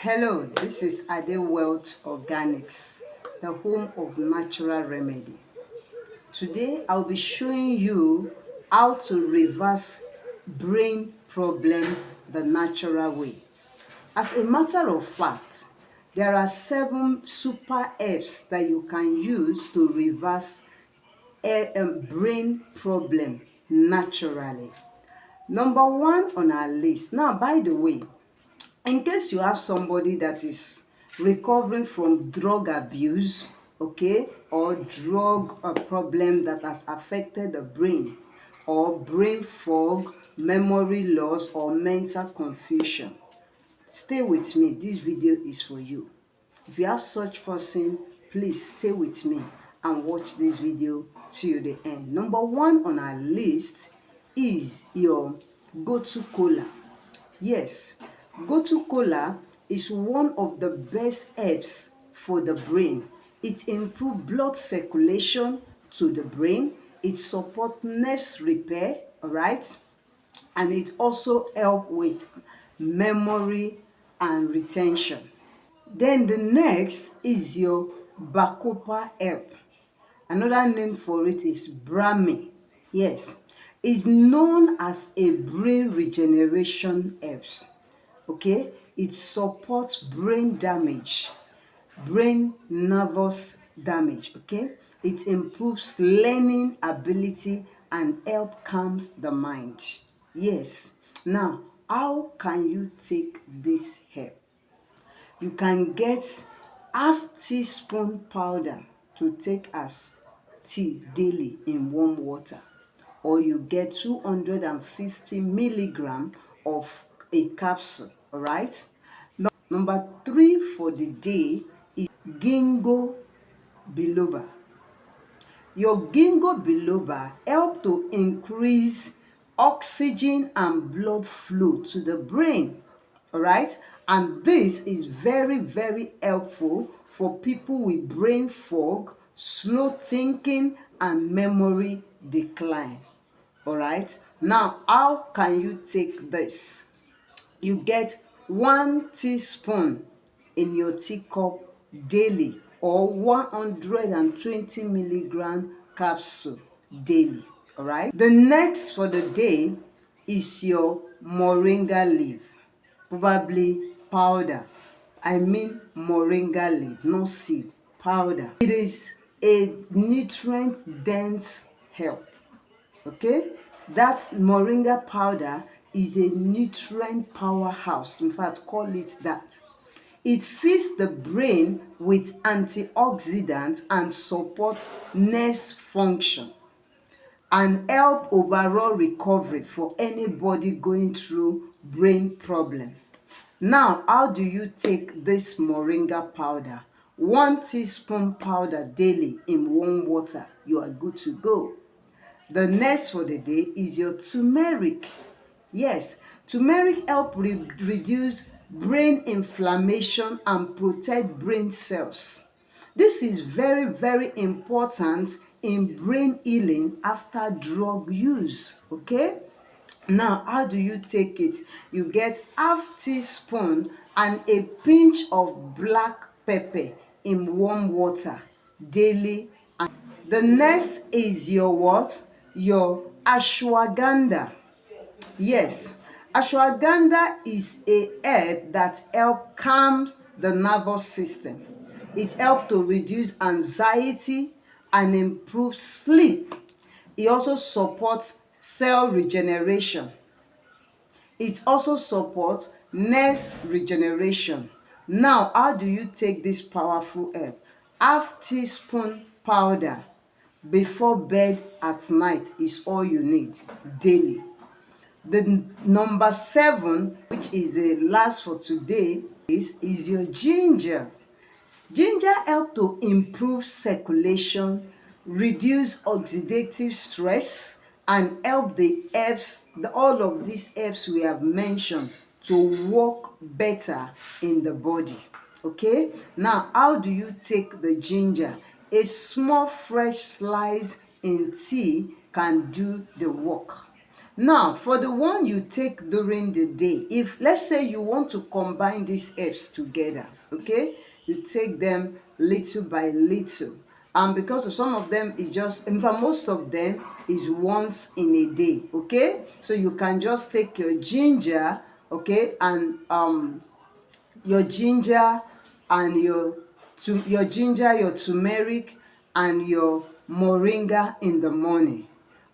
Hello, this is Adewealth Organics, the home of natural remedy. Today, I'll be showing you how to reverse brain problem the natural way. As a matter of fact, there are 7 super herbs that you can use to reverse brain problem naturally. Number 1 on our list. Now, by the way, in case you have somebody that is recovering from drug abuse, okay, or drug problem that has affected the brain, or brain fog, memory loss, or mental confusion, stay with me. This video is for you. If you have such person, please stay with me and watch this video till the end. Number 1 on our list is your go-to cola. Yes, gotu kola is one of the best herbs for the brain. It improves blood circulation to the brain. It supports nerves repair, all right? And it also helps with memory and retention. Then the next is your bacopa herb. Another name for it is Brahmi. Yes, it's known as a brain regeneration herbs. Okay, it supports brain damage, brain nervous damage. Okay, it improves learning ability and help calms the mind. Yes. Now, how can you take this herb? You can get half teaspoon powder to take as tea daily in warm water, or you get 250 milligram of a capsule. All right. Number 3 for the day is ginkgo biloba. Your ginkgo biloba help to increase oxygen and blood flow to the brain. All right, and this is very helpful for people with brain fog, slow thinking, and memory decline. All right, now how can you take this? You get 1 teaspoon in your teacup daily, or 120 milligram capsule daily. All right, the next for the day is your moringa leaf, probably powder. I mean moringa leaf, not seed, powder. It is a nutrient dense herb. Okay, that moringa powder is a nutrient powerhouse. In fact, call it that. It feeds the brain with antioxidants and supports nerves function and help overall recovery for anybody going through brain problem. Now, how do you take this moringa powder? 1 teaspoon powder daily in warm water. You are good to go. The next for the day is your turmeric. Yes, turmeric help reduce brain inflammation and protect brain cells. This is very important in brain healing after drug use. Okay, now how do you take it? You get half teaspoon and a pinch of black pepper in warm water daily. The next is your what? Your ashwagandha. Yes, ashwagandha is a herb that helps calm the nervous system. It helps to reduce anxiety and improve sleep. It also supports cell regeneration. It also supports nerves regeneration. Now, how do you take this powerful herb? Half teaspoon powder before bed at night is all you need daily. The number 7, which is the last for today, is your ginger. Ginger helps to improve circulation, reduce oxidative stress, and help the herbs, all of these herbs we have mentioned, to work better in the body. Okay, now how do you take the ginger? A small fresh slice in tea can do the work. Now, for the one you take during the day, if let's say you want to combine these herbs together, okay, you take them little by little, and because of some of them is just, in fact most of them is once in a day, okay. So you can just take your ginger, okay, and your ginger and your ginger, your turmeric, and your moringa in the morning.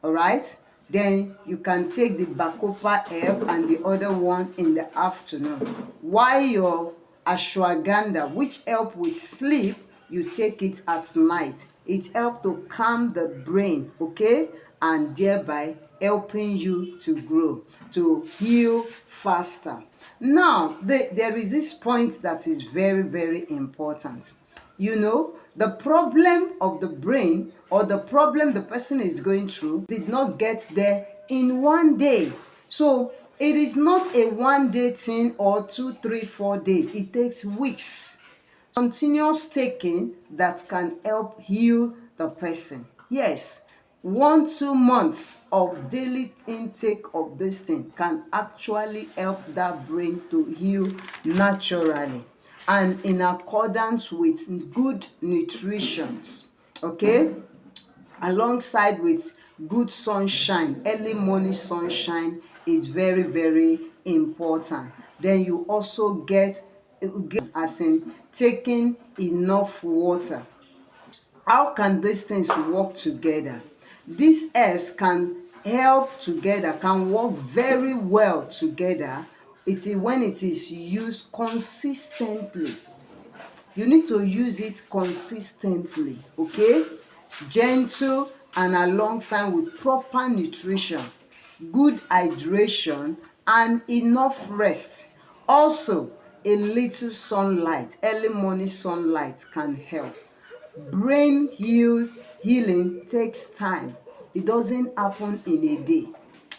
All right, then you can take the bacopa herb and the other one in the afternoon, while your ashwagandha, which help with sleep, you take it at night. It helps to calm the brain, okay, and thereby helping you to grow, to heal faster. Now, there is this point that is very, very important. You know, the problem of the brain, or the problem the person is going through, did not get there in one day. So it is not a one-day thing, or 2, 3, 4 days. It takes weeks. Continuous taking that can help heal the person. Yes, 1-2 months of daily intake of this thing can actually help that brain to heal naturally and in accordance with good nutrition, okay, alongside with good sunshine. Early morning sunshine is very, very important. Then you also get as in taking enough water. How can these things work together? These herbs can help together, can work very well together. It is when it is used consistently. You need to use it consistently, okay, gentle, and alongside with proper nutrition, good hydration, and enough rest. Also, a little sunlight, early morning sunlight, can help. Healing takes time. It doesn't happen in a day.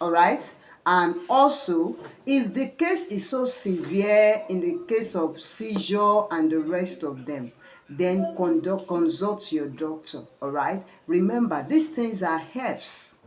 All right. And also, if the case is so severe, in the case of seizure and the rest of them, then consult your doctor. All right. Remember, these things are herbs.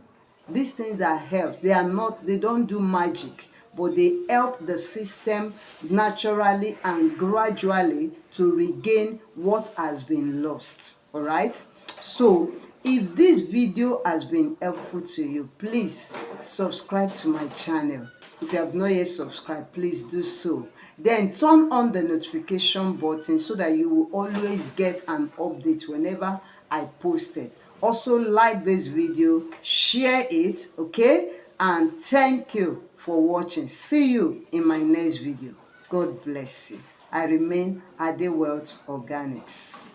These things are herbs. They don't do magic, but they help the system naturally and gradually to regain what has been lost. All right. So if this video has been helpful to you, please subscribe to my channel. If you have not yet subscribed, please do so. Then turn on the notification button so that you will always get an update whenever I post it. Also, like this video, share it, okay, and thank you for watching. See you in my next video. God bless you. I remain Adewealth Organics.